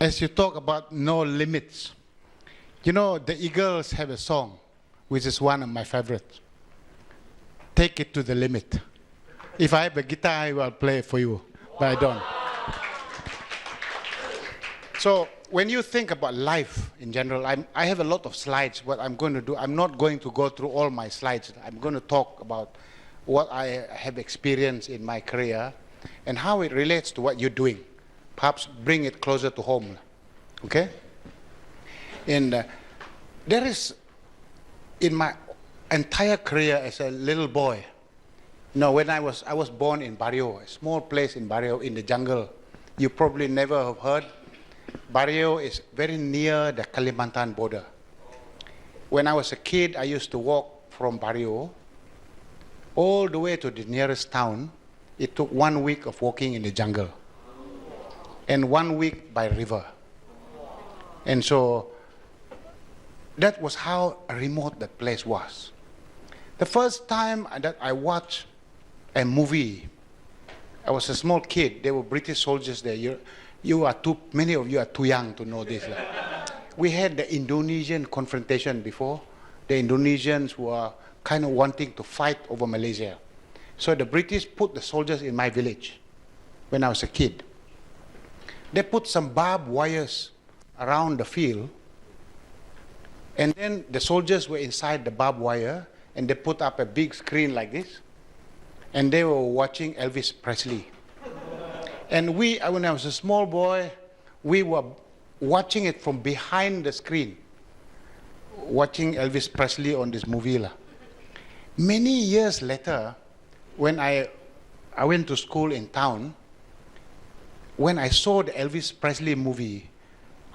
As you talk about no limits, you know, the Eagles have a song, which is one of my favorites. Take it to the limit. If I have a guitar, I will play it for you, but I don't. So when you think about life in general, I have a lot of slides. What I'm going to do, I'm not going to go through all my slides. I'm going to talk about what I have experienced in my career and how it relates to what you're doing. Perhaps bring it closer to home, okay? And there is, in my entire career as a little boy, you know, when I was born in Barrio, a small place in Barrio in the jungle. You probably never have heard. Barrio is very near the Kalimantan border. When I was a kid, I used to walk from Barrio all the way to the nearest town. It took 1 week of walking in the jungle and 1 week by river. And so that was how remote that place was. The first time that I watched a movie, I was a small kid. There were British soldiers there. Many of you are too young to know this. We had the Indonesian confrontation before. The Indonesians were kind of wanting to fight over Malaysia. So the British put the soldiers in my village when I was a kid. They put some barbed wires around the field, and then the soldiers were inside the barbed wire, and they put up a big screen like this, and they were watching Elvis Presley. And when I was a small boy, we were watching it from behind the screen, watching Elvis Presley on this movie. Many years later, when I went to school in town, when I saw the Elvis Presley movie,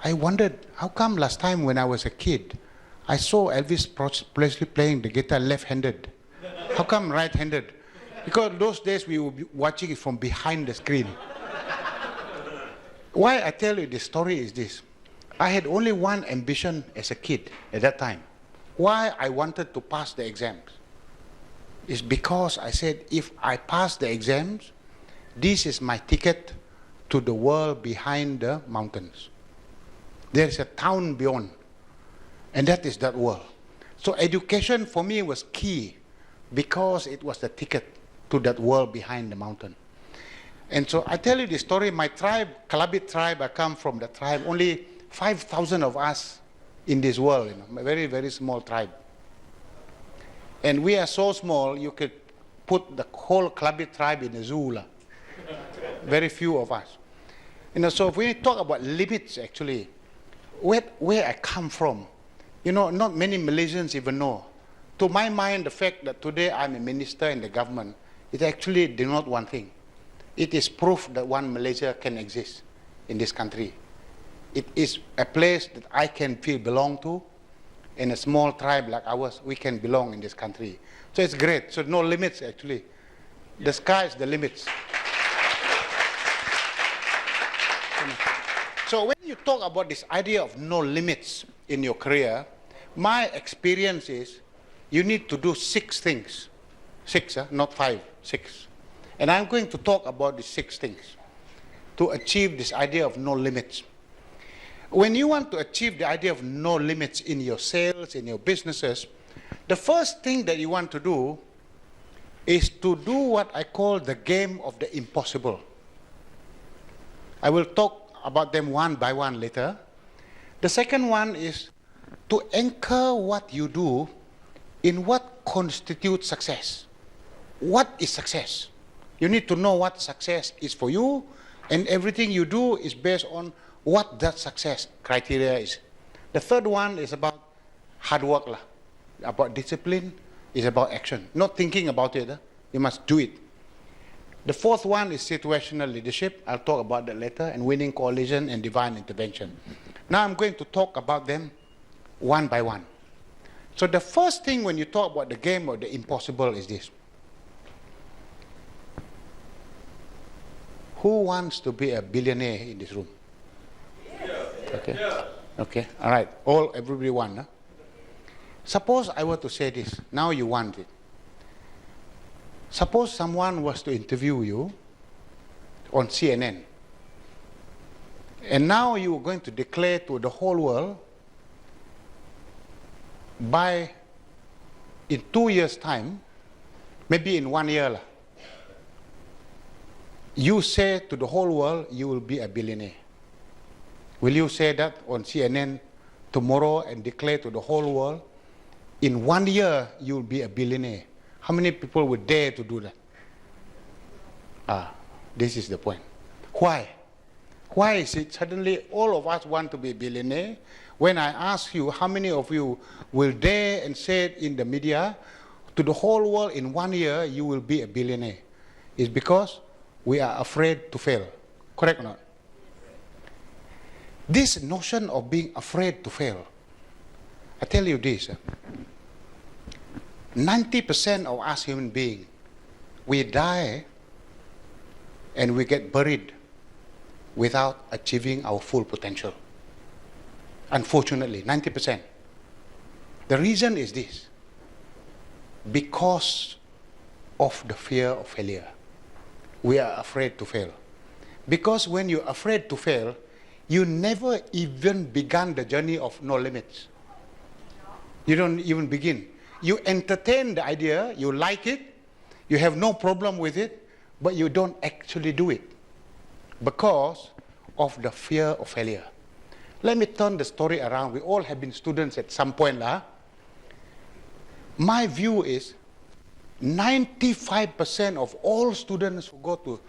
I wondered, how come last time when I was a kid, I saw Elvis Presley playing the guitar left-handed? How come right-handed? Because those days we would be watching it from behind the screen. Why I tell you this story is this. I had only one ambition as a kid at that time. Why I wanted to pass the exams is because I said, if I pass the exams, this is my ticket to the world behind the mountains. There is a town beyond, and that is that world. So education for me was key because it was the ticket to that world behind the mountain. And so I tell you the story, my tribe, Kalabit tribe, I come from the tribe, only 5,000 of us in this world, a very, very small tribe. And we are so small, you could put the whole Kalabit tribe in a zoo. Very few of us. So if we talk about limits, actually, where I come from, not many Malaysians even know. To my mind, the fact that today I'm a minister in the government, it actually denotes one thing. It is proof that one Malaysia can exist in this country. It is a place that I can feel belong to. In a small tribe like ours, we can belong in this country. So it's great. So no limits, actually. The sky is the limits. So when you talk about this idea of no limits in your career, my experience is you need to do 6 things. 6, not 5, 6. And I'm going to talk about these 6 things to achieve this idea of no limits. When you want to achieve the idea of no limits in your sales, in your businesses, the first thing that you want to do is to do what I call the game of the impossible. I will talk about them one by one later. The second one is to anchor what you do in what constitutes success. What is success? You need to know what success is for you, and everything you do is based on what that success criteria is. The third one is about hard work, about discipline, is about action. Not thinking about it, you must do it. The fourth one is situational leadership. I'll talk about that later, and winning coalition and divine intervention. Now I'm going to talk about them one by one. So the first thing when you talk about the game of the impossible is this. Who wants to be a billionaire in this room? Okay. Okay. All right. Everybody wants. Huh? Suppose I were to say this. Now you want it. Suppose someone was to interview you on CNN, And now you are going to declare to the whole world, by in 2 years' time, maybe in 1 year, you say to the whole world you will be a billionaire. Will you say that on CNN tomorrow and declare to the whole world, in 1 year you will be a billionaire? How many people would dare to do that? This is the point. Why? Why is it suddenly all of us want to be billionaire? When I ask you, how many of you will dare and say it in the media to the whole world, in 1 year you will be a billionaire? It's because we are afraid to fail. Correct or not? This notion of being afraid to fail, I tell you this, 90% of us human beings, we die and we get buried without achieving our full potential. Unfortunately, 90%. The reason is this: because of the fear of failure. We are afraid to fail. Because when you're afraid to fail, you never even began the journey of no limits. You don't even begin. You entertain the idea, you like it, you have no problem with it, but you don't actually do it because of the fear of failure. Let me turn the story around. We all have been students at some point. My view is 95% of all students who go to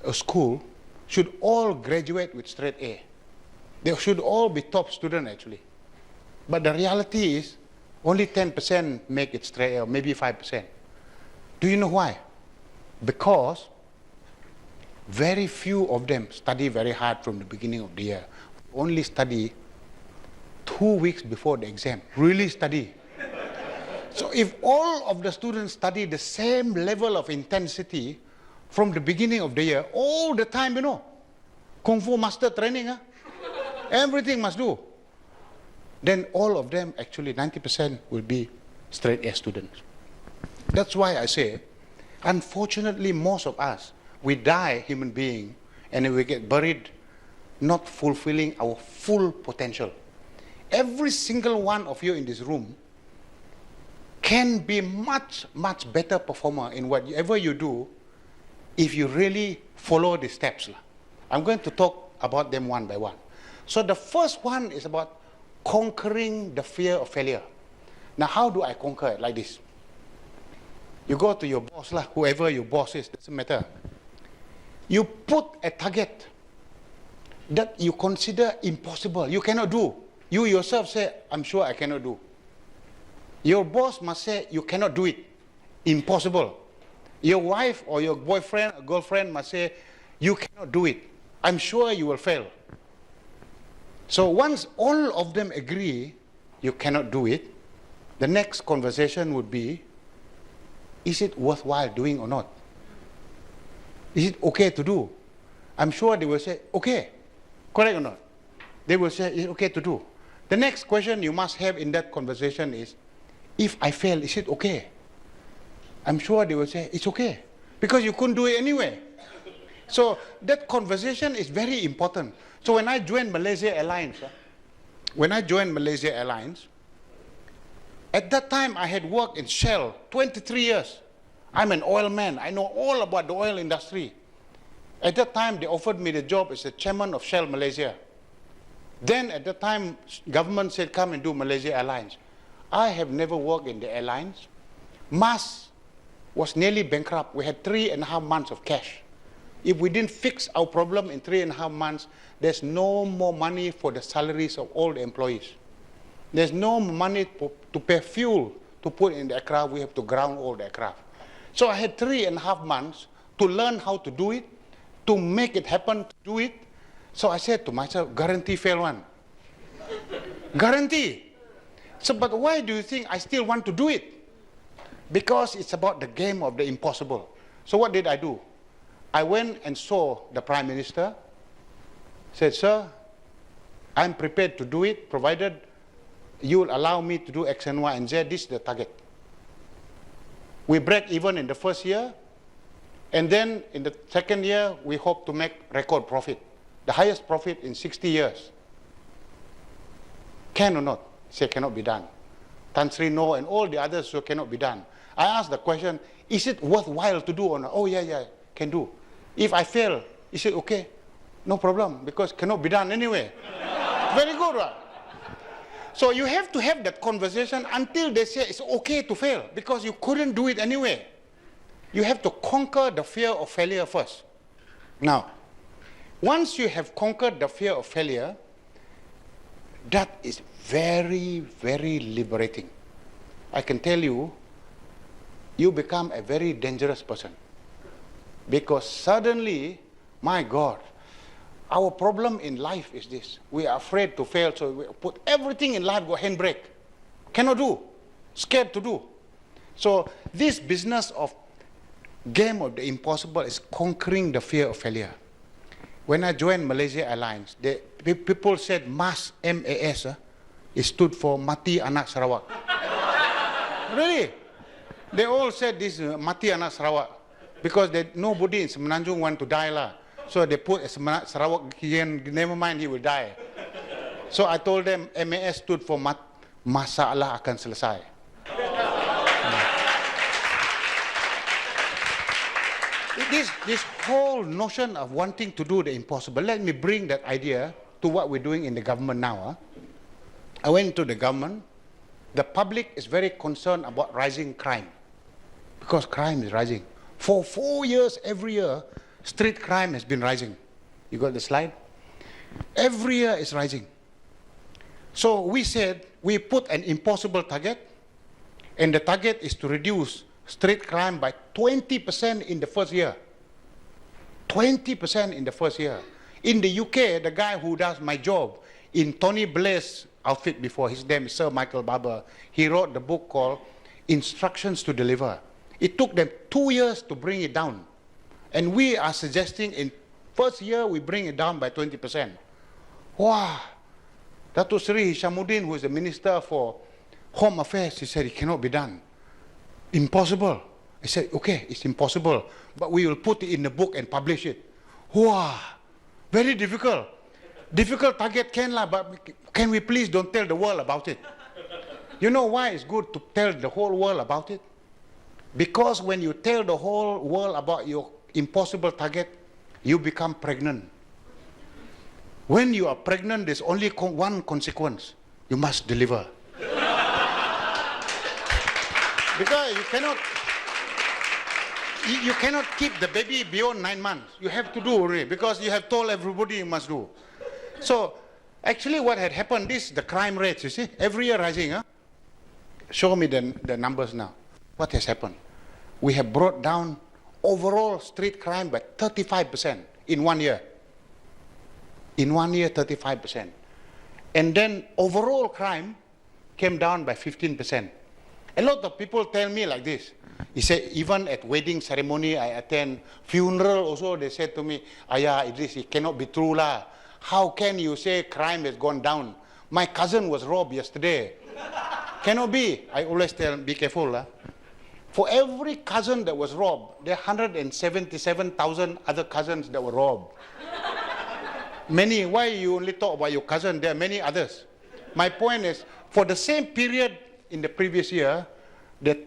a school should all graduate with straight A. They should all be top students actually. But the reality is only 10% make it straight A, or maybe 5%. Do you know why? Because very few of them study very hard from the beginning of the year. Only study 2 weeks before the exam. Really study. So if all of the students study the same level of intensity from the beginning of the year, all the time, Kung Fu master training, everything must do. Then all of them, actually 90% will be straight A students. That's why I say, unfortunately, most of us, we die human being and we get buried not fulfilling our full potential. Every single one of you in this room can be much, much better performer in whatever you do if you really follow the steps. I'm going to talk about them one by one. So the first one is about conquering the fear of failure. Now, how do I conquer it? Like this. You go to your boss, whoever your boss is, doesn't matter. You put a target that you consider impossible, you cannot do. You yourself say, I'm sure I cannot do. Your boss must say, you cannot do it. Impossible. Your wife or your boyfriend or girlfriend must say, you cannot do it. I'm sure you will fail. So once all of them agree you cannot do it, the next conversation would be, is it worthwhile doing or not? Is it okay to do? I'm sure they will say, okay. Correct or not? They will say, it's okay to do. The next question you must have in that conversation is, if I fail, is it okay? I'm sure they will say, it's okay. Because you couldn't do it anyway. So that conversation is very important. So when I joined Malaysia Airlines, at that time I had worked in Shell 23 years. I'm an oil man. I know all about the oil industry. At that time, they offered me the job as the chairman of Shell Malaysia. Then at that time, government said, come and do Malaysia Airlines. I have never worked in the airlines. MAS was nearly bankrupt. We had 3.5 months of cash. If we didn't fix our problem in 3.5 months, there's no more money for the salaries of all the employees. There's no money to pay fuel to put in the aircraft. We have to ground all the aircraft. So I had 3.5 months to learn how to do it, to make it happen, to do it. So I said to myself, guarantee fail one. Guarantee. So, but why do you think I still want to do it? Because it's about the game of the impossible. So what did I do? I went and saw the Prime Minister, said, sir, I'm prepared to do it, provided you will allow me to do X and Y and Z. This is the target. We break even in the first year, and then in the second year, we hope to make record profit. the highest profit in 60 years. Can or not? He said, cannot be done. Tan Sri no, and all the others who cannot be done. I asked the question, is it worthwhile to do or not? Oh, yeah, can do. If I fail, he said, okay, no problem, because cannot be done anyway. Very good, right? So you have to have that conversation until they say it's okay to fail, because you couldn't do it anyway. You have to conquer the fear of failure first. Now, once you have conquered the fear of failure, that is very, very liberating. I can tell you, you become a very dangerous person. Because suddenly, my God, our problem in life is this. We are afraid to fail, so we put everything in life, go handbrake. Cannot do. Scared to do. So this business of game of the impossible is conquering the fear of failure. When I joined Malaysia Airlines, people said MAS, M-A-S, it stood for Mati Anak Sarawak. Really? They all said this, Mati Anak Sarawak, because nobody in Semenanjung want to die lah. So they put Sarawak, never mind, he will die. So I told them MAS stood for Masalah Akan Selesai. This whole notion of wanting to do the impossible, let me bring that idea to what we're doing in the government now. I went to the government. The public is very concerned about rising crime, because crime is rising. For 4 years, every year, street crime has been rising. You got the slide? Every year is rising. So we said, we put an impossible target, and the target is to reduce street crime by 20% in the first year. 20% in the first year. In the UK, the guy who does my job in Tony Blair's outfit before, his name is Sir Michael Barber, he wrote the book called Instructions to Deliver. It took them 2 years to bring it down. And we are suggesting in first year, we bring it down by 20%. Wow. Dato Sri Hishamuddin, who is the Minister for Home Affairs, he said it cannot be done. Impossible. I said, okay, it's impossible, but we will put it in the book and publish it. Wow, very difficult. Difficult target can lah, but can we please don't tell the world about it? You know why it's good to tell the whole world about it? Because when you tell the whole world about your impossible target, you become pregnant. When you are pregnant, there's only one consequence. You must deliver. Because you cannot keep the baby beyond 9 months. You have to do already, because you have told everybody you must do. So actually what had happened is the crime rates, you see, every year rising. Huh? Show me the numbers now. What has happened? We have brought down overall street crime by 35% in 1 year. In 1 year, 35%. And then overall crime came down by 15%. A lot of people tell me like this. He said, even at wedding ceremony I attend, funeral also, they said to me, Ayah Idris, it cannot be true lah. How can you say crime has gone down? My cousin was robbed yesterday. Cannot be. I always tell, be careful lah. For every cousin that was robbed, there are 177,000 other cousins that were robbed. Many, why you only talk about your cousin? There are many others. My point is, for the same period in the previous year, there are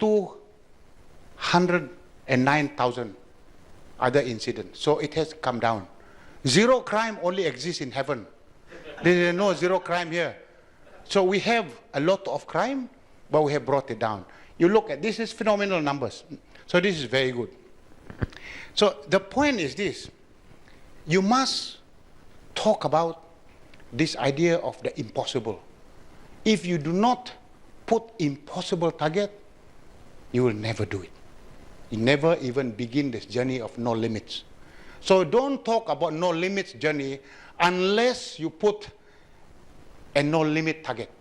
209,000 other incidents. So it has come down. Zero crime only exists in heaven. There is no zero crime here. So we have a lot of crime, but we have brought it down. You look at this, is phenomenal numbers. So this is very good. So the point is this. You must talk about this idea of the impossible. If you do not put impossible target, you will never do it. You never even begin this journey of no limits. So don't talk about no limits journey unless you put a no limit target.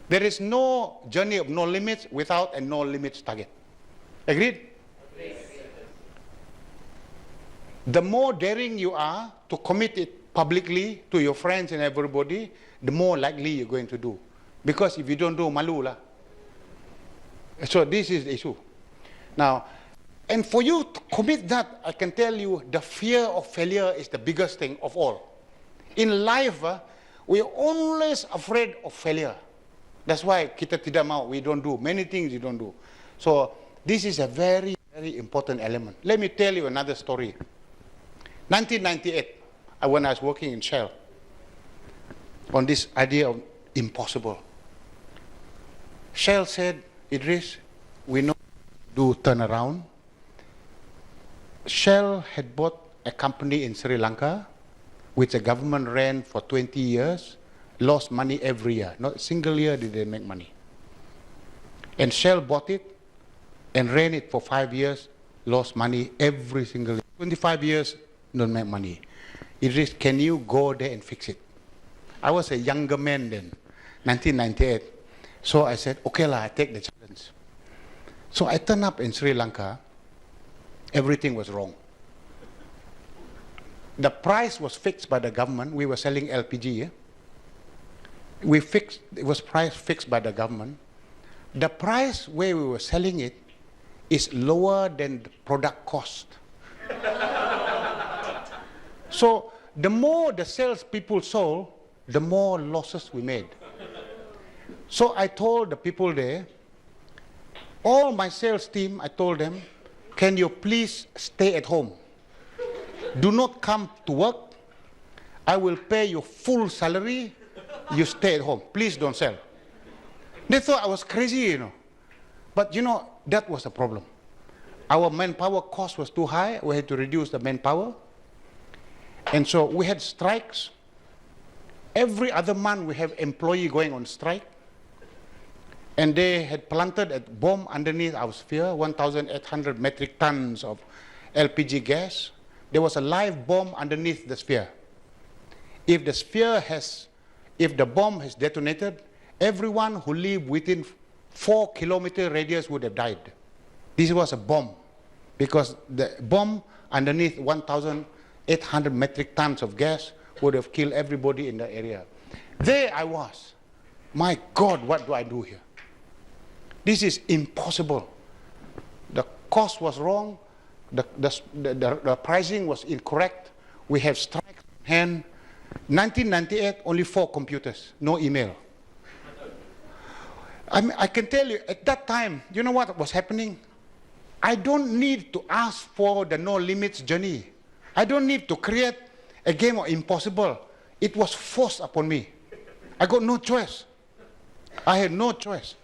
There is no journey of no limits without a no limits target. Agreed? Agreed. The more daring you are to commit it publicly to your friends and everybody, the more likely you're going to do. Because if you don't do, malu lah. So this is the issue. Now, and for you to commit that, I can tell you the fear of failure is the biggest thing of all. In life, we're always afraid of failure. That's why kita tidak mau, we don't do. Many things you don't do. So this is a very, very important element. Let me tell you another story. 1998, when I was working in Shell, on this idea of impossible. Shell said, Idris, we know do turnaround. Shell had bought a company in Sri Lanka, which the government ran for 20 years, lost money every year. Not a single year did they make money. And Shell bought it and ran it for 5 years, lost money every single year. 25 years, don't make money. Idris, can you go there and fix it? I was a younger man then, 1998. So I said, okay lah, I take the challenge. So I turned up in Sri Lanka. Everything was wrong. The price was fixed by the government. We were selling LPG. Yeah? It was price fixed by the government. The price where we were selling it is lower than the product cost. So the more the salespeople sold, the more losses we made. So I told the people there, all my sales team, I told them, can you please stay at home? Do not come to work. I will pay you full salary. You stay at home. Please don't sell. They thought I was crazy, you know. But, you know, that was the problem. Our manpower cost was too high. We had to reduce the manpower. And so we had strikes. Every other month we have employee going on strike. And they had planted a bomb underneath our sphere, 1,800 metric tons of LPG gas. There was a live bomb underneath the sphere. If the bomb has detonated, everyone who lived within 4-kilometer radius would have died. This was a bomb, because the bomb underneath 1,800 metric tons of gas would have killed everybody in the area. There I was. My God, what do I do here? This is impossible. The cost was wrong. The pricing was incorrect. We have strikes on hand. 1998, only 4 computers, no email. I can tell you, at that time, you know what was happening? I don't need to ask for the no limits journey. I don't need to create a game of impossible. It was forced upon me. I got no choice. I had no choice.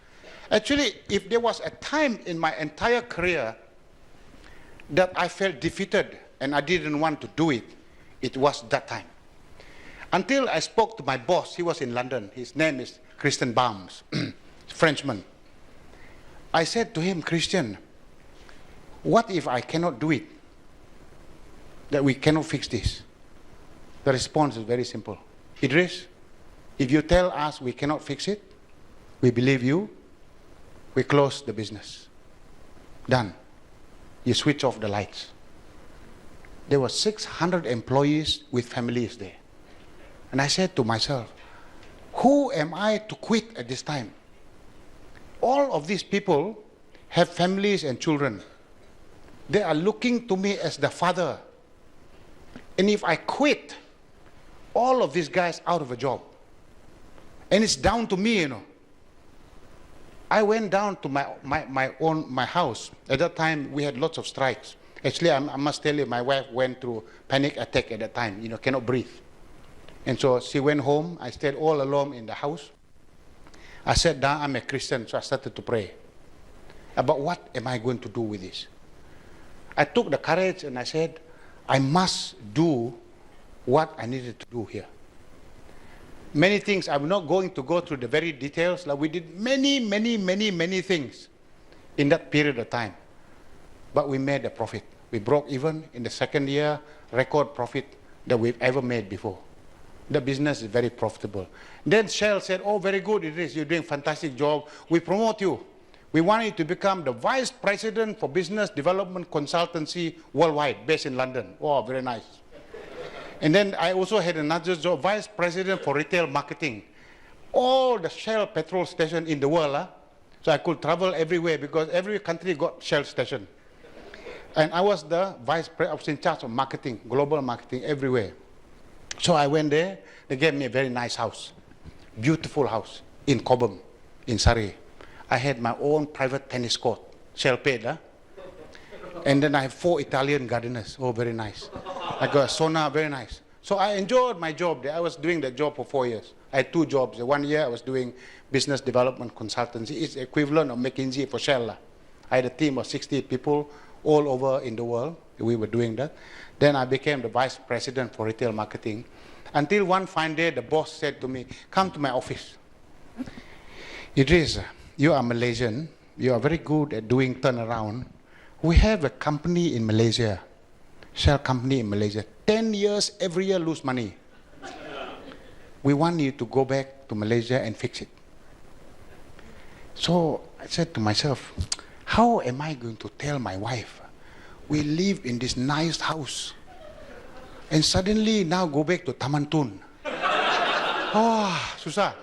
Actually, if there was a time in my entire career that I felt defeated and I didn't want to do it, it was that time. Until I spoke to my boss. He was in London. His name is Christian Baums, Frenchman. I said to him, Christian, what if I cannot do it? That we cannot fix this? The response is very simple. Idris, if you tell us we cannot fix it, we believe you, we close the business. Done. You switch off the lights. There were 600 employees with families there. And I said to myself, who am I to quit at this time? All of these people have families and children. They are looking to me as the father. And if I quit, all of these guys out of a job. And it's down to me, you know. I went down to my house. At that time, we had lots of strikes. Actually, I must tell you, my wife went through panic attack at that time, you know, cannot breathe. And so she went home. I stayed all alone in the house. I sat down, I'm a Christian, so I started to pray about what am I going to do with this. I took the courage and I said, I must do what I needed to do here. Many things, I'm not going to go through the very details. Like we did many things in that period of time. But we made a profit. We broke even in the second year, record profit that we've ever made before. The business is very profitable. Then Shell said, oh, very good, Idris, you're doing a fantastic job. We promote you. We want you to become the Vice President for Business Development Consultancy worldwide, based in London. Oh, very nice. And then I also had another job, Vice President for Retail Marketing. All the Shell petrol stations in the world, so I could travel everywhere because every country got Shell station. And I was the Vice President, I was in charge of marketing, global marketing everywhere. So I went there. They gave me a very nice house, beautiful house in Cobham, in Surrey. I had my own private tennis court, self-paid. Huh? And then I have 4 Italian gardeners. Oh, very nice. I got a sauna, very nice. So I enjoyed my job there. I was doing that job for 4 years. I had 2 jobs. 1 year I was doing business development consultancy. It's equivalent of McKinsey for Shell. I had a team of 60 people all over in the world. We were doing that. Then I became the vice president for retail marketing. Until one fine day, the boss said to me, come to my office. Idris, you are Malaysian. You are very good at doing turnaround. We have a company in Malaysia, Shell company in Malaysia. 10 years, every year lose money. We want you to go back to Malaysia and fix it. So I said to myself, how am I going to tell my wife? We live in this nice house. And suddenly now go back to Taman Tun. Oh, susah.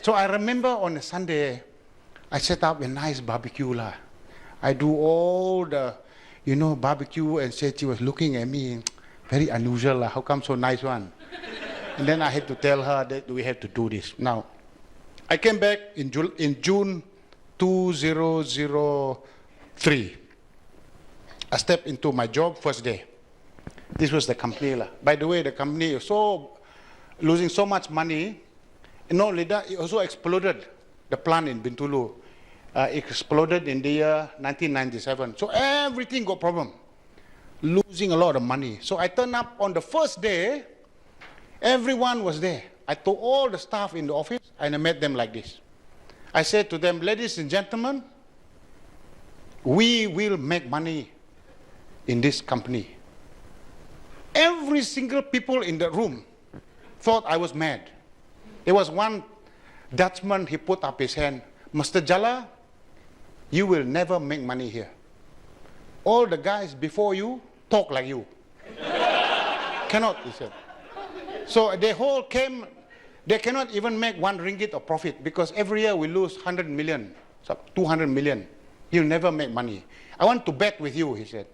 So I remember on a Sunday, I set up a nice barbecue lah. I do all the, barbecue, and said she was looking at me, very unusual lah. How come so nice one? And then I had to tell her that we have to do this. Now, I came back in June 2003. I stepped into my job first day. This was the company lah. By the way, the company was losing so much money. And not only that, it also exploded. The plant in Bintulu exploded in the year 1997. So everything got problem. Losing a lot of money. So I turned up on the first day. Everyone was there. I told all the staff in the office, and I met them like this. I said to them, ladies and gentlemen, we will make money in this company. Every single people in the room thought I was mad. There was one Dutchman, he put up his hand, Mr. Jalla, you will never make money here. All the guys before you talk like you. Cannot, he said. So they all came, they cannot even make 1 ringgit of profit because every year we lose 100 million, 200 million. You'll never make money. I want to bet with you, he said.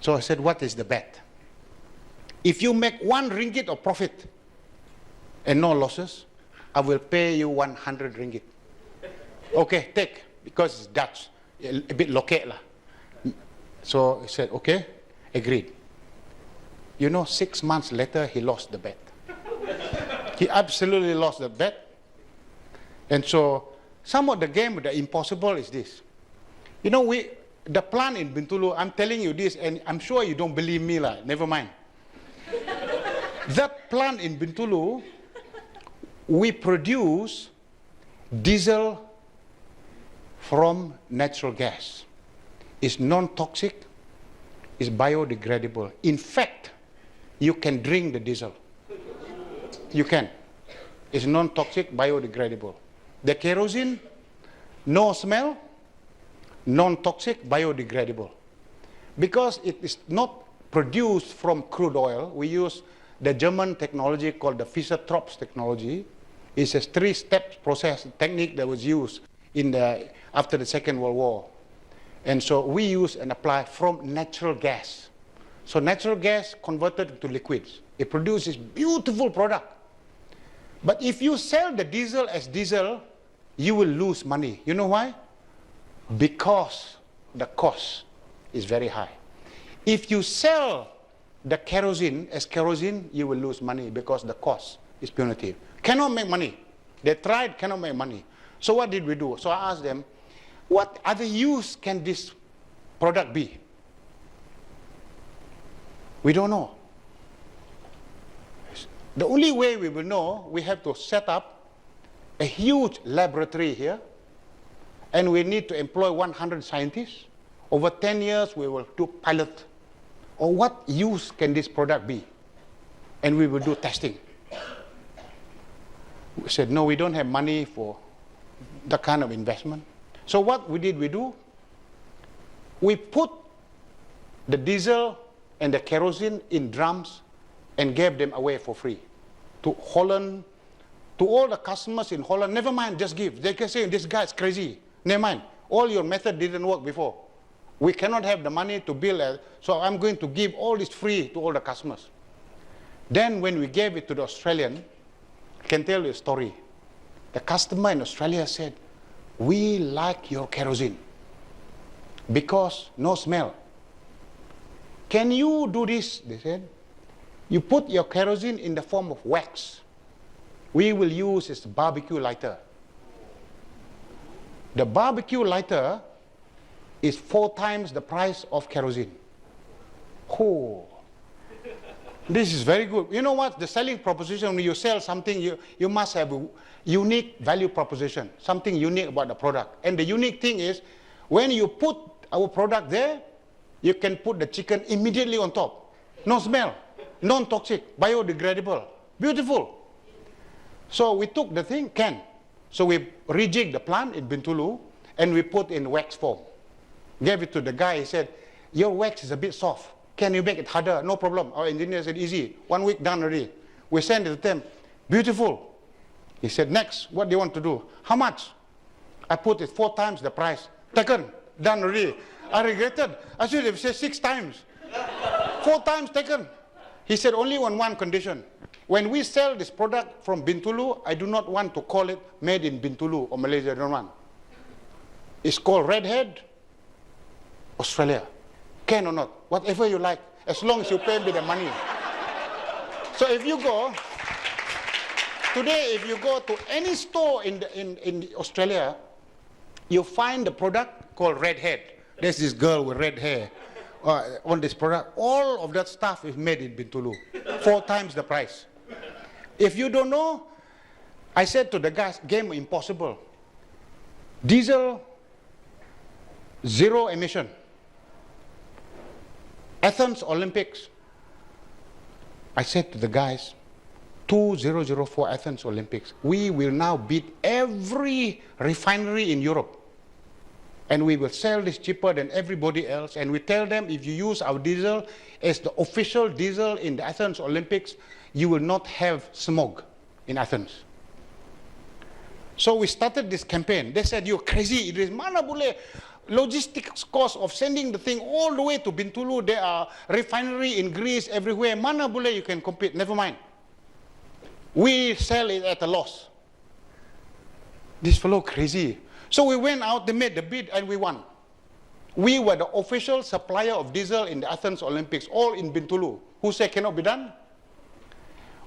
So I said, what is the bet? If you make 1 ringgit of profit and no losses, I will pay you 100 ringgit. Okay, take, because it's Dutch, a bit loket lah. So he said, okay, agreed. 6 months later, he lost the bet. He absolutely lost the bet. And so, some of the game, the impossible is this. The plant in Bintulu, I'm telling you this, and I'm sure you don't believe me lah, never mind. That plant in Bintulu, we produce diesel from natural gas. It's non-toxic, it's biodegradable. In fact, you can drink the diesel. You can. It's non-toxic, biodegradable. The kerosene, no smell, non-toxic, biodegradable. Because it is not produced from crude oil, we use the German technology called the Fischer-Tropsch technology. It's a 3-step process technique that was used after the Second World War. And so we use and apply from natural gas. So natural gas converted into liquids. It produces beautiful product. But if you sell the diesel as diesel, you will lose money. You know why? Because the cost is very high. If you sell the kerosene as kerosene, you will lose money because the cost is punitive. Cannot make money. They tried, cannot make money. So what did we do? So I asked them, what other use can this product be? We don't know. The only way we will know, we have to set up a huge laboratory here, and we need to employ 100 scientists. Over 10 years, we will do pilot. Or what use can this product be? And we will do testing. We said, no, we don't have money for that kind of investment. So what we do? We put the diesel and the kerosene in drums and gave them away for free to Holland, to all the customers in Holland. Never mind, just give. They can say, this guy's crazy. Never mind, all your method didn't work before. We cannot have the money to build, so I'm going to give all this free to all the customers. Then when we gave it to the Australian, I can tell you a story. The customer in Australia said, we like your kerosene because no smell. Can you do this? They said. You put your kerosene in the form of wax. We will use as a barbecue lighter. The barbecue lighter is 4 times the price of kerosene. Oh, this is very good. You know what? The selling proposition, when you sell something, you must have a unique value proposition, something unique about the product. And the unique thing is, when you put our product there, you can put the chicken immediately on top. No smell, non-toxic, biodegradable, beautiful. So we took the thing, So we rejigged the plant in Bintulu, and we put in wax form. Gave it to the guy, he said, your wax is a bit soft. Can you make it harder? No problem. Our engineer said, easy. 1 week done already. We sent it to them. Beautiful. He said, next, what do you want to do? How much? I put it 4 times the price. Taken. Done already. I regretted. I should have said 6 times. 4 times taken. He said, only on one condition. When we sell this product from Bintulu, I do not want to call it made in Bintulu or Malaysia. I don't want. It's called Redhead, Australia. Can or not, whatever you like, as long as you pay me the money. So if you go, today if you go to any store in Australia, you find the product called Redhead. There's this girl with red hair on this product. All of that stuff is made in Bintulu, 4 times the price. If you don't know, I said to the guys, game impossible. Diesel, 0 emission. Athens Olympics, I said to the guys, 2004 Athens Olympics, we will now beat every refinery in Europe. And we will sell this cheaper than everybody else. And we tell them, if you use our diesel as the official diesel in the Athens Olympics, you will not have smog in Athens. So we started this campaign. They said, you're crazy, Idris. Mana boleh? Logistics cost of sending the thing all the way to Bintulu. There are refinery in Greece everywhere. Mana boleh you can compete? Never mind. We sell it at a loss. This fellow crazy. So we went out, they made the bid, and we won. We were the official supplier of diesel in the Athens Olympics, all in Bintulu. Who said cannot be done?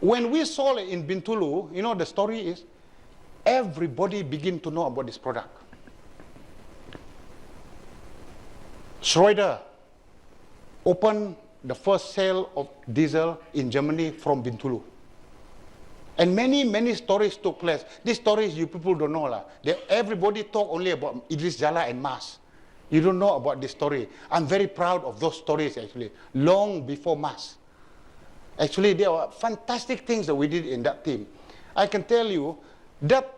When we sold it in Bintulu, you know the story is, everybody began to know about this product. Schroeder opened the first sale of diesel in Germany from Bintulu. And many, many stories took place. These stories you people don't know. Everybody talk only about Idris Jala and Mas. You don't know about this story. I'm very proud of those stories actually, long before Mas. Actually, there were fantastic things that we did in that team. I can tell you, that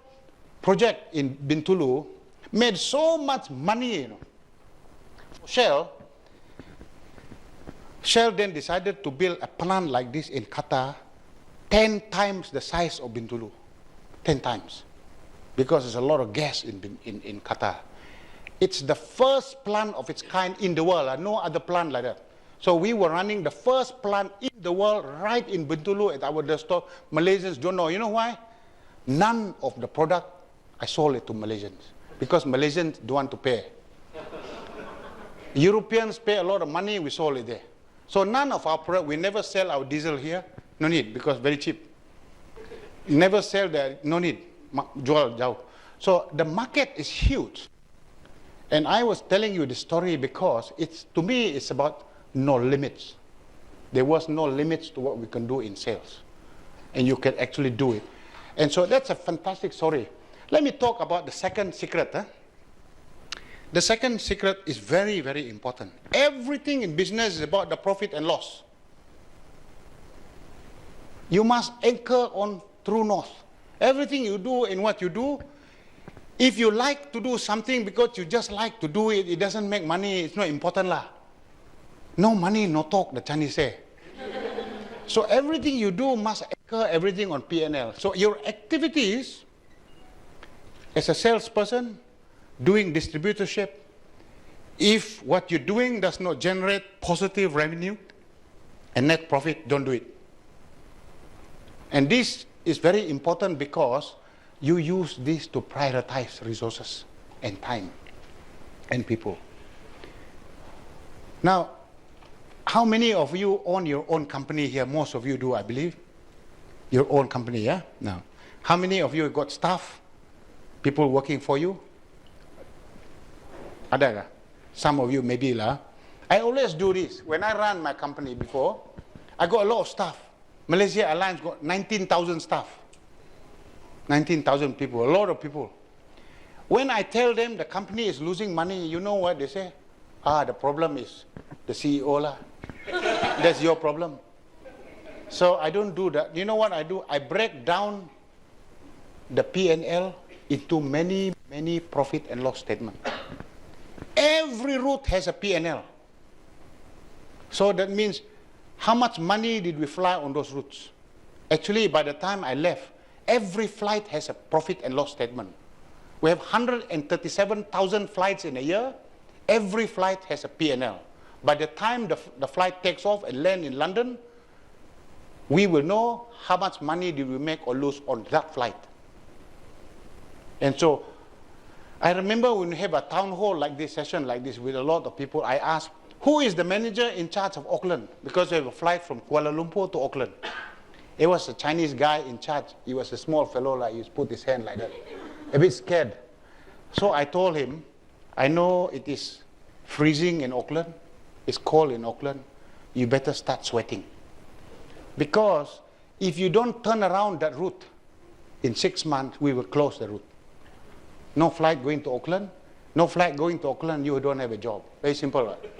project in Bintulu made so much money, you know. Shell then decided to build a plant like this in Qatar, 10 times the size of Bintulu, 10 times, because there's a lot of gas in Qatar. It's the first plant of its kind in the world, no other plant like that. So we were running the first plant in the world right in Bintulu at our desktop. Malaysians don't know. You know why? None of the product, I sold it to Malaysians, because Malaysians don't want to pay. Europeans pay a lot of money, we sold it there. So none of our product, we never sell our diesel here. No need, because very cheap. Never sell there, no need. Jual jauh. So the market is huge. And I was telling you the story because to me, it's about no limits. There was no limits to what we can do in sales. And you can actually do it. And so that's a fantastic story. Let me talk about the second secret. The second secret is very, very important. Everything in business is about the profit and loss. You must anchor on true north. Everything you do and what you do, if you like to do something because you just like to do it, it doesn't make money, it's not important lah. No money, no talk, the Chinese say. So everything you do must anchor everything on P&L. So your activities as a salesperson, doing distributorship, if what you're doing does not generate positive revenue and net profit, don't do it. And this is very important because you use this to prioritize resources and time and people. Now, how many of you own your own company here? Most of you do, I believe. Your own company, yeah? No. How many of you got staff? People working for you? Ada kah? Some of you maybe lah. I always do this. When I run my company before, I got a lot of staff. Malaysia Airlines got 19,000 staff. 19,000 people, a lot of people. When I tell them the company is losing money, you know what they say? The problem is the CEO lah. That's your problem. So I don't do that. You know what I do? I break down the P&L into many profit and loss statements. Every route has a P&L. So that means how much money did we fly on those routes? Actually, by the time I left, every flight has a profit and loss statement. We have 137,000 flights in a year. Every flight has a P&L. By the time the flight takes off and lands in London, we will know how much money did we make or lose on that flight. And so, I remember when we have a town hall like this, session like this with a lot of people, I asked, who is the manager in charge of Auckland? Because we have a flight from Kuala Lumpur to Auckland. It was a Chinese guy in charge. He was a small fellow, like he put his hand like that, a bit scared. So I told him, I know it is freezing in Auckland, it's cold in Auckland, you better start sweating. Because if you don't turn around that route, in 6 months, we will close the route. No flight going to Auckland, no flight going to Auckland, you don't have a job. Very simple, right?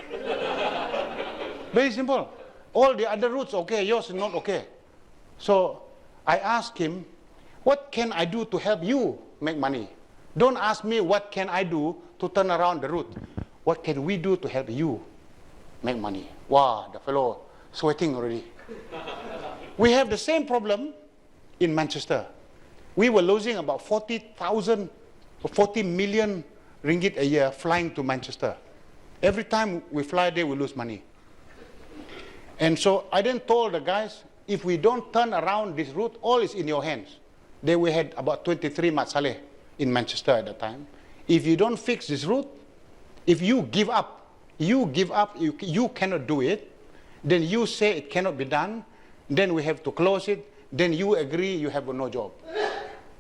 Very simple. All the other routes okay, yours is not okay. So I asked him, what can I do to help you make money? Don't ask me what can I do to turn around the route. What can we do to help you make money? Wow, the fellow sweating already. We have the same problem in Manchester. We were losing about 40,000 or 40 million ringgit a year flying to Manchester. Every time we fly there, we lose money. And so I then told the guys, if we don't turn around this route, all is in your hands. Then we had about 23 Mat Saleh in Manchester at the time. If you don't fix this route, if you give up, you cannot do it, then you say it cannot be done, then we have to close it, then you agree you have no job.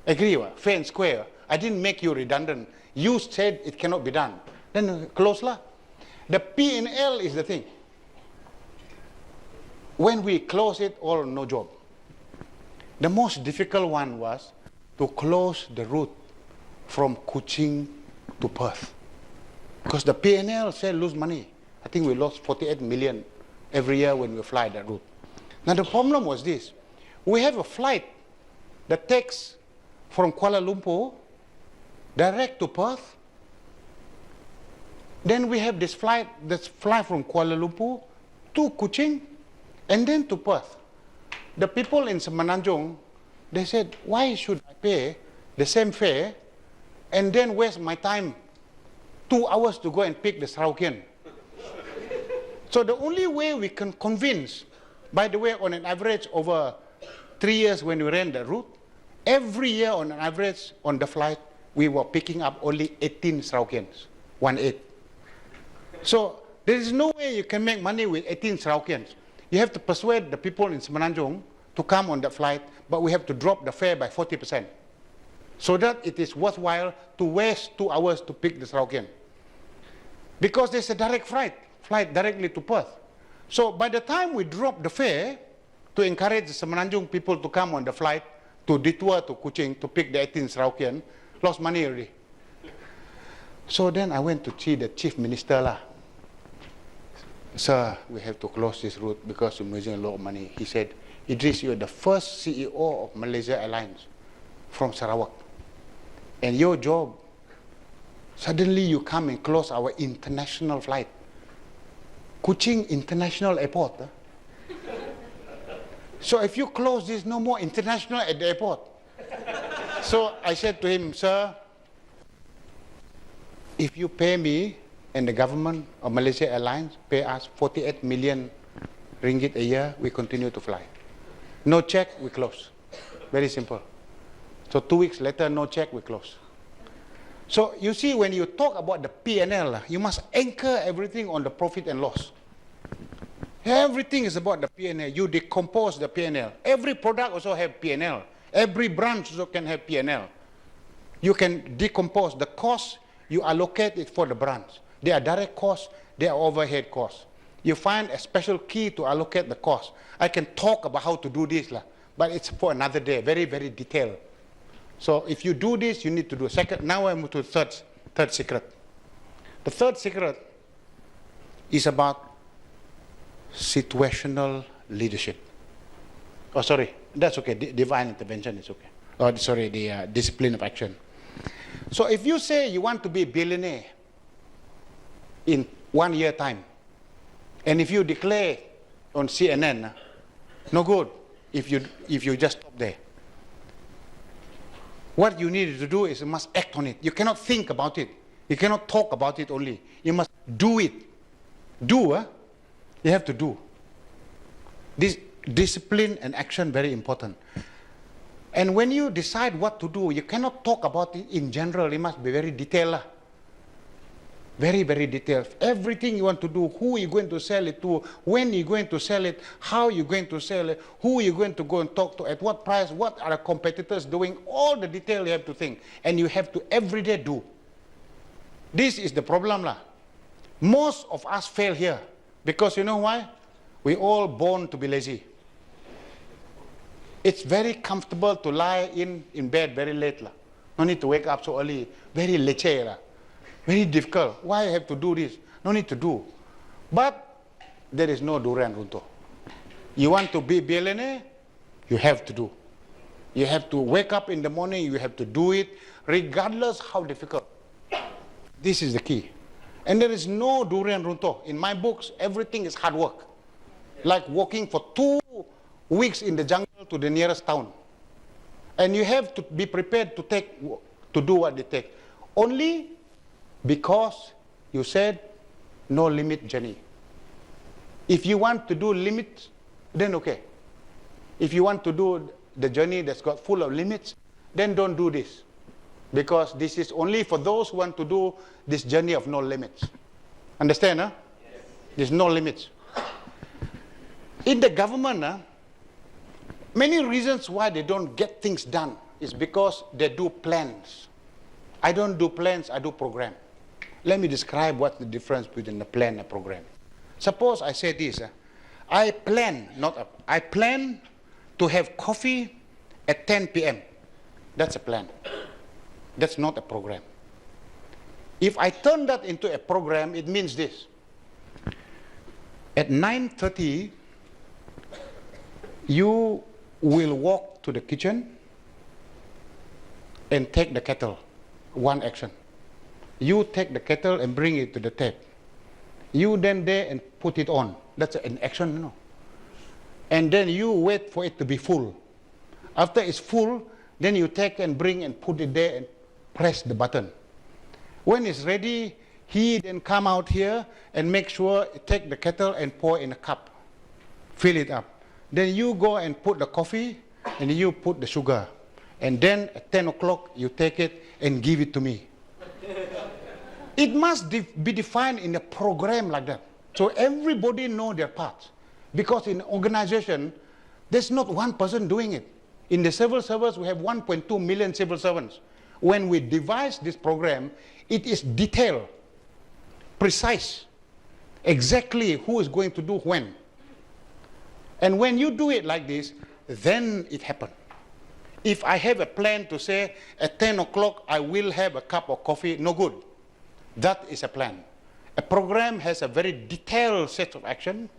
Agree, fair and square. I didn't make you redundant. You said it cannot be done. Then close lah. The P&L is the thing. When we close it, all no job. The most difficult one was to close the route from Kuching to Perth. Because the P&L said lose money. I think we lost 48 million every year when we fly that route. Now the problem was this. We have a flight that takes from Kuala Lumpur direct to Perth. Then we have this flight that's fly from Kuala Lumpur to Kuching and then to Perth. The people in Semenanjung, they said, why should I pay the same fare and then waste my time 2 hours to go and pick the Saraukian? So the only way we can convince, by the way, on an average over 3 years when we ran the route, every year on an average on the flight, we were picking up only 18 Saraukians, 1/8. So there is no way you can make money with 18 Saraukians. You have to persuade the people in Semenanjung to come on that flight, but we have to drop the fare by 40%. So that it is worthwhile to waste 2 hours to pick the Saraukian. Because there's a direct flight directly to Perth. So by the time we drop the fare to encourage the Semenanjung people to come on the flight to detour to Kuching to pick the 18 Saraukian, lost money already. So then I went to see the chief minister lah. Sir, we have to close this route because we're losing a lot of money. He said, Idris, you're the first CEO of Malaysia Airlines from Sarawak. And your job, suddenly you come and close our international flight. Kuching International Airport. So if you close this, no more international at the airport. So I said to him, sir, if you pay me and the government of Malaysia Airlines pay us 48 million ringgit a year, we continue to fly. No check, we close. Very simple. So 2 weeks later, no check, we close. So you see, when you talk about the P&L, you must anchor everything on the profit and loss. Everything is about the P&L. You decompose the P&L. Every product also have P&L. Every branch also can have P&L. You can decompose the cost, you allocate it for the branch. They are direct costs, they are overhead costs. You find a special key to allocate the cost. I can talk about how to do this, but it's for another day, very, very detailed. So if you do this, you need to do a second. Now I move to the third secret. The third secret is about situational leadership. Oh, sorry, that's okay. Divine intervention is okay. Oh, sorry, the discipline of action. So if you say you want to be a billionaire in 1 year time, and if you declare on CNN, no good if you just stop there. What you need to do is you must act on it. You cannot think about it. You cannot talk about it only. You must do it. Do, you have to do. This discipline and action, very important. And when you decide what to do, you cannot talk about it in general. It must be very detailed. Very, very detailed. Everything you want to do, who you're going to sell it to, when you're going to sell it, how you're going to sell it, who you're going to go and talk to, at what price, what are the competitors doing, all the detail you have to think. And you have to every day do. This is the problem. Most of us fail here. Because you know why? We're all born to be lazy. It's very comfortable to lie in bed very late. No need to wake up so early. Very leche. Very difficult. Why I have to do this? No need to do. But there is no durian runtuh. You want to be billionaire? You have to do. You have to wake up in the morning. You have to do it, regardless how difficult. This is the key. And there is no durian runtuh. In my books, everything is hard work. Like walking for 2 weeks in the jungle to the nearest town. And you have to be prepared to do what they take. Only because you said no limit journey. If you want to do limits, then okay. If you want to do the journey that's got full of limits, then don't do this. Because this is only for those who want to do this journey of no limits. Understand, huh? Yes. There's no limits. In the government, many reasons why they don't get things done is because they do plans. I don't do plans, I do program. Let me describe what's the difference between a plan and a program. Suppose I say this, I plan to have coffee at 10 p.m. That's a plan. That's not a program. If I turn that into a program, it means this. At 9:30, you will walk to the kitchen and take the kettle. One action. You take the kettle and bring it to the tap. You then there and put it on. That's an action, no? And then you wait for it to be full. After it's full, then you take and bring and put it there and press the button. When it's ready, he then come out here and make sure, take the kettle and pour in a cup. Fill it up. Then you go and put the coffee and you put the sugar. And then at 10 o'clock, you take it and give it to me. It must be defined in a program like that. So everybody know their parts. Because in organization, there's not one person doing it. In the civil service, we have 1.2 million civil servants. When we devise this program, it is detailed, precise, exactly who is going to do when. And when you do it like this, then it happens. If I have a plan to say at 10 o'clock I will have a cup of coffee, no good. That is a plan. A program has a very detailed set of action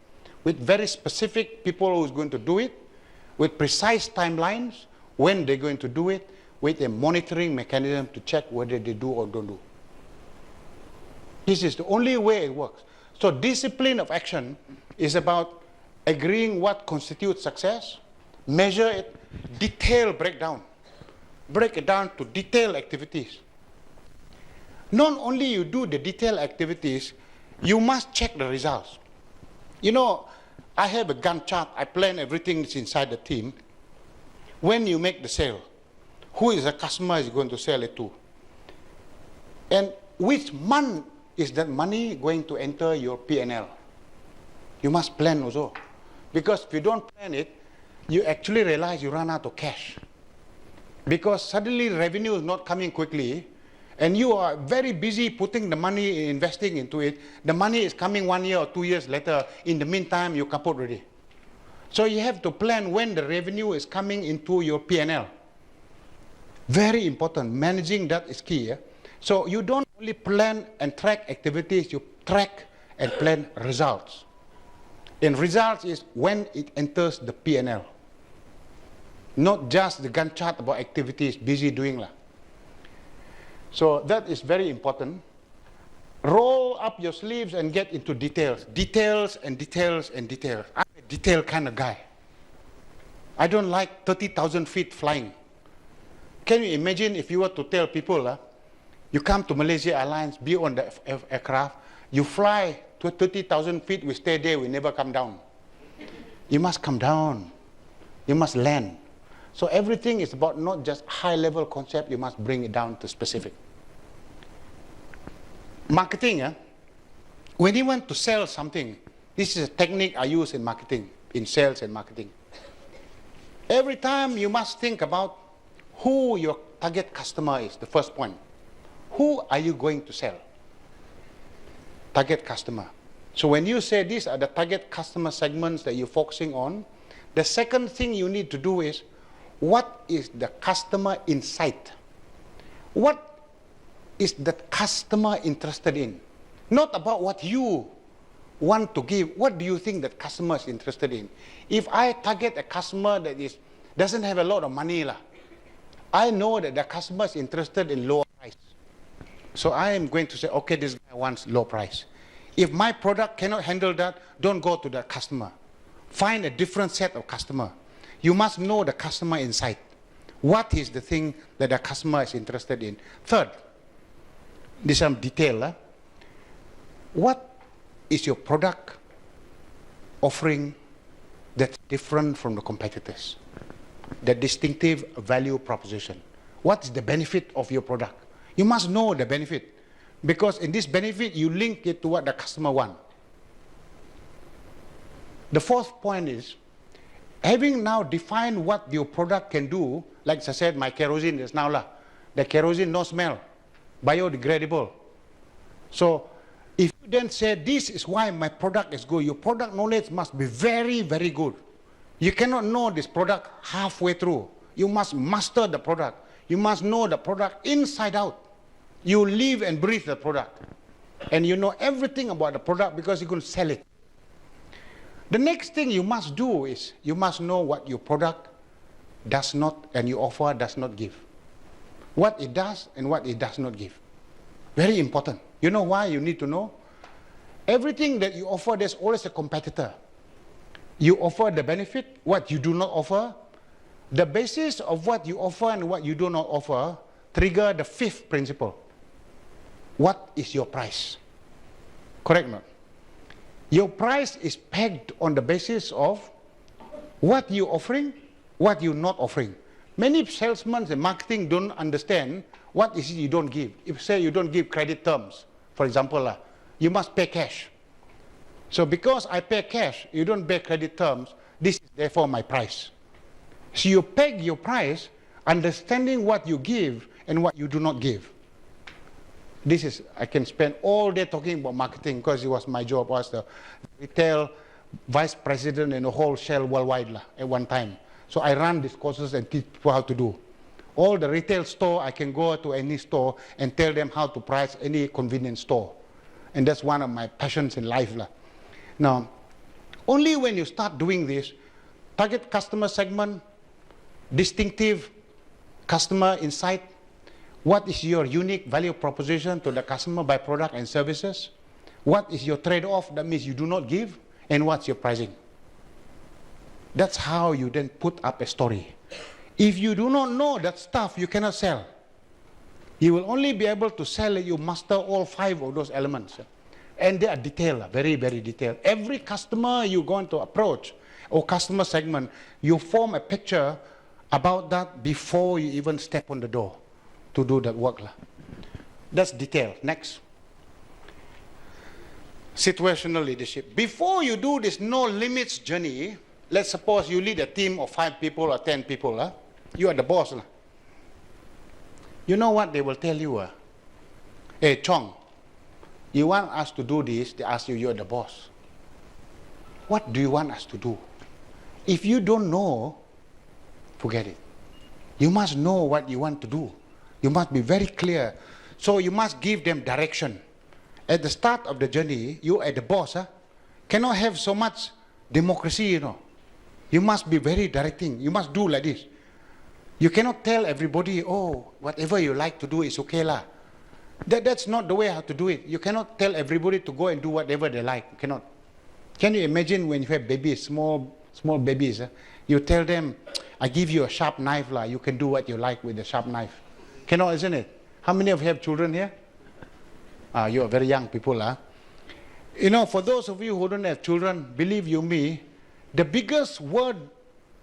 with very specific people who is going to do it, with precise timelines, when they're going to do it, with a monitoring mechanism to check whether they do or don't do. This is the only way it works. So discipline of action is about agreeing what constitutes success, measure it, detailed breakdown. Break it down to detailed activities. Not only you do the detailed activities, you must check the results. You know, I have a Gantt chart. I plan everything that's inside the team. When you make the sale, who is the customer is going to sell it to? And which month is that money going to enter your P&L? You must plan also. Because if you don't plan it, you actually realize you run out of cash. Because suddenly revenue is not coming quickly, and you are very busy putting the money, investing into it. The money is coming 1 year or 2 years later. In the meantime, you kaput already. So you have to plan when the revenue is coming into your P&L. Very important. Managing that is key. Yeah? So you don't only plan and track activities, you track and plan results. And results is when it enters the P&L. Not just the Gantt chart about activities, busy doing lah. So that is very important. Roll up your sleeves and get into details. Details and details and details. I'm a detail kind of guy. I don't like 30,000 feet flying. Can you imagine if you were to tell people, you come to Malaysia Airlines, be on the aircraft, you fly to 30,000 feet, we stay there, we never come down. You must come down. You must land. So everything is about not just high-level concept, you must bring it down to specific. Marketing, when you want to sell something, this is a technique I use in marketing, in sales and marketing. Every time you must think about who your target customer is, the first point. Who are you going to sell? Target customer. So when you say these are the target customer segments that you're focusing on, the second thing you need to do is, what is the customer insight? What is the customer interested in? Not about what you want to give. What do you think that customer is interested in? If I target a customer that doesn't have a lot of money, I know that the customer is interested in lower price. So I am going to say, okay, this guy wants low price. If my product cannot handle that, don't go to that customer. Find a different set of customer. You must know the customer insight. What is the thing that the customer is interested in? Third, this is some detail. What is your product offering that's different from the competitors? The distinctive value proposition. What is the benefit of your product? You must know the benefit. Because in this benefit, you link it to what the customer wants. The fourth point is, having now defined what your product can do, like I said, my kerosene is now the kerosene no smell, biodegradable. So if you then say, this is why my product is good, your product knowledge must be very, very good. You cannot know this product halfway through. You must master the product. You must know the product inside out. You live and breathe the product. And you know everything about the product because you're going to sell it. The next thing you must do is, you must know what your product does not, and your offer does not give. What it does and what it does not give. Very important. You know why you need to know? Everything that you offer, there's always a competitor. You offer the benefit, what you do not offer. The basis of what you offer and what you do not offer trigger the fifth principle. What is your price? Correct or not? Your price is pegged on the basis of what you're offering, what you're not offering. Many salesmen and marketing don't understand what is it you don't give. If say you don't give credit terms, for example, you must pay cash. So because I pay cash, you don't pay credit terms, this is therefore my price. So you peg your price understanding what you give and what you do not give. This is, I can spend all day talking about marketing because it was my job. I was the retail vice president in the whole Shell worldwide at one time. So I run these courses and teach people how to do. All the retail store, I can go to any store and tell them how to price any convenience store. And that's one of my passions in life. Now, only when you start doing this, target customer segment, distinctive customer insight, what is your unique value proposition to the customer by product and services? What is your trade-off? That means you do not give. And what's your pricing? That's how you then put up a story. If you do not know that stuff, you cannot sell. You will only be able to sell if you master all 5 of those elements. And they are detailed, very, very detailed. Every customer you're going to approach or customer segment, you form a picture about that before you even step on the door to do that work. That's detail. Next. Situational leadership. Before you do this no limits journey, let's suppose you lead a team of 5 people or 10 people. You are the boss. You know what they will tell you? Hey, Chong, you want us to do this, they ask you, you're the boss. What do you want us to do? If you don't know, forget it. You must know what you want to do. You must be very clear. So you must give them direction. At the start of the journey, you are the boss. Cannot have so much democracy, You must be very directing. You must do like this. You cannot tell everybody, oh, whatever you like to do is okay lah. That's not the way how to do it. You cannot tell everybody to go and do whatever they like. You cannot. Can you imagine when you have babies, small babies, you tell them, I give you a sharp knife lah. You can do what you like with the sharp knife. Cannot, isn't it? How many of you have children here? You are very young people. For those of you who don't have children, believe you me, the biggest word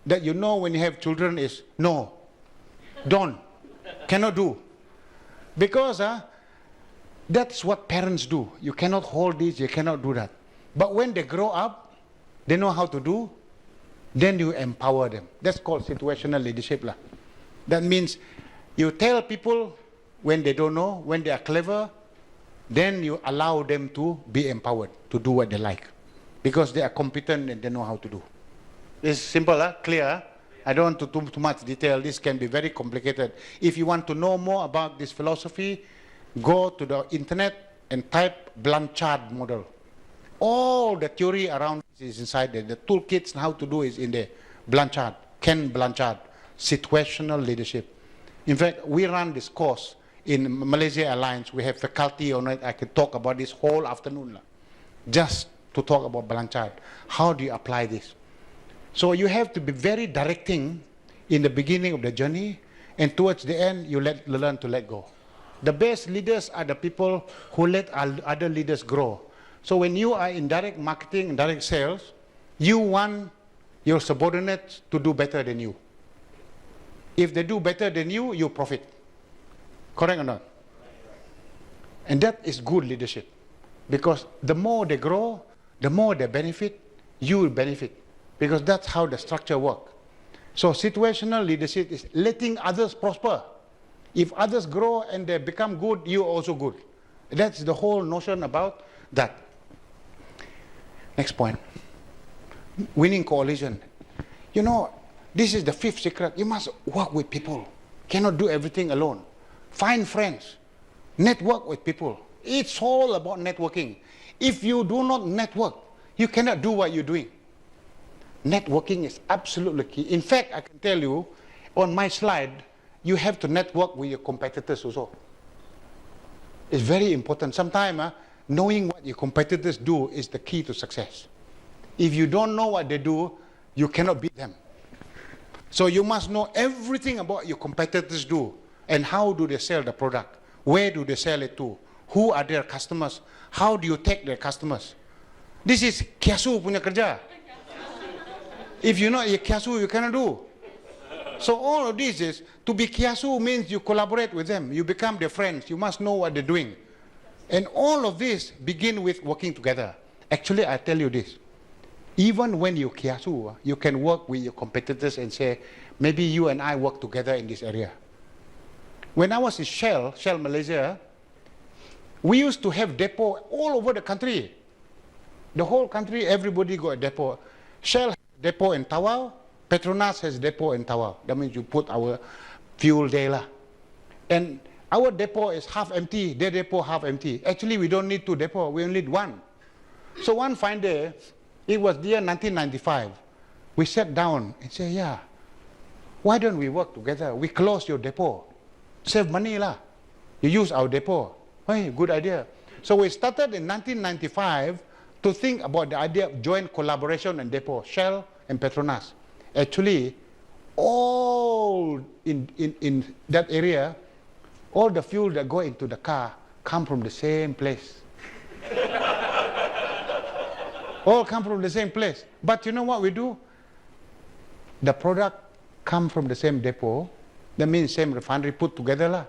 that you know when you have children is no, don't, cannot do. Because that's what parents do. You cannot hold this, you cannot do that. But when they grow up, they know how to do, then you empower them. That's called situational leadership. That means you tell people when they don't know, when they are clever, then you allow them to be empowered to do what they like. Because they are competent and they know how to do. It's simple, clear. I don't want to do too much detail. This can be very complicated. If you want to know more about this philosophy, go to the internet and type Blanchard model. All the theory around this is inside there. The toolkits and how to do is in there. Blanchard, Ken Blanchard, situational leadership. In fact, we run this course in Malaysia Alliance. We have faculty on it. I can talk about this whole afternoon. Just to talk about Blanchard. How do you apply this? So you have to be very directing in the beginning of the journey, and towards the end, you learn to let go. The best leaders are the people who let other leaders grow. So when you are in direct marketing and direct sales, you want your subordinates to do better than you. If they do better than you, you profit. Correct or not? And that is good leadership. Because the more they grow, the more they benefit, you will benefit. Because that's how the structure works. So situational leadership is letting others prosper. If others grow and they become good, you are also good. That's the whole notion about that. Next point. Winning coalition. This is the 5th secret. You must work with people. Cannot do everything alone. Find friends. Network with people. It's all about networking. If you do not network, you cannot do what you're doing. Networking is absolutely key. In fact, I can tell you, on my slide, you have to network with your competitors also. It's very important. Sometimes knowing what your competitors do is the key to success. If you don't know what they do, you cannot beat them. So you must know everything about your competitors do and how do they sell the product, where do they sell it to, who are their customers, how do you take their customers. This is kiasu punya kerja. If you're not kiasu, you cannot do. So all of this is, to be kiasu means you collaborate with them, you become their friends, you must know what they're doing. And all of this begin with working together. Actually, I tell you this, even when you kiasu, you can work with your competitors and say, maybe you and I work together in this area. When I was in Shell Malaysia, we used to have depot all over the country. The whole country, everybody got a depot. Shell has a depot in Tawau, Petronas has a depot in Tawau. That means you put our fuel there. And our depot is half empty, their depot half empty. Actually, we don't need 2 depots, we only need 1. So one fine day, it was the year 1995, we sat down and said, yeah, why don't we work together? We close your depot, save money lah. You use our depot. Hey, good idea. So we started in 1995 to think about the idea of joint collaboration and depot, Shell and Petronas. Actually, all in that area, all the fuel that go into the car come from the same place. All come from the same place. But you know what we do? The product come from the same depot. That means same refinery put together lah.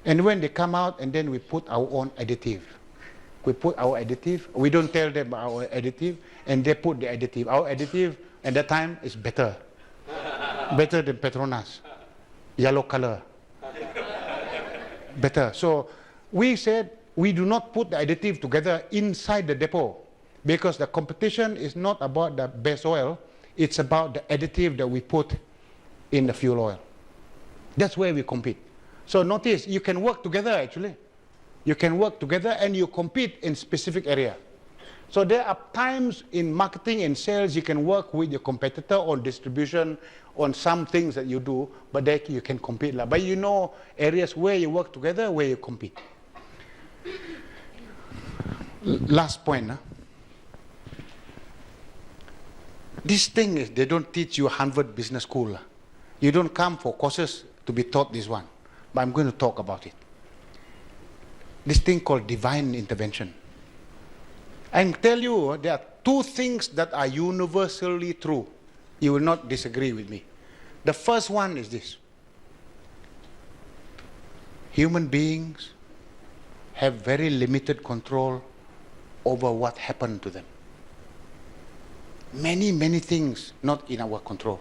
And when they come out, and then we put our own additive. We put our additive. We don't tell them our additive, and they put the additive. Our additive at that time is better. Better than Petronas. Yellow color. Better. So we said we do not put the additive together inside the depot, because the competition is not about the base oil, it's about the additive that we put in the fuel oil. That's where we compete. So notice, you can work together actually. You can work together and you compete in specific area. So there are times in marketing and sales you can work with your competitor on distribution, on some things that you do, but there you can compete. But you know areas where you work together, where you compete. Last point. This thing is, they don't teach you Harvard Business School. You don't come for courses to be taught this one. But I'm going to talk about it. This thing called divine intervention. I can tell you there are two things that are universally true. You will not disagree with me. The first one is this. Human beings have very limited control over what happened to them. Many, many things not in our control.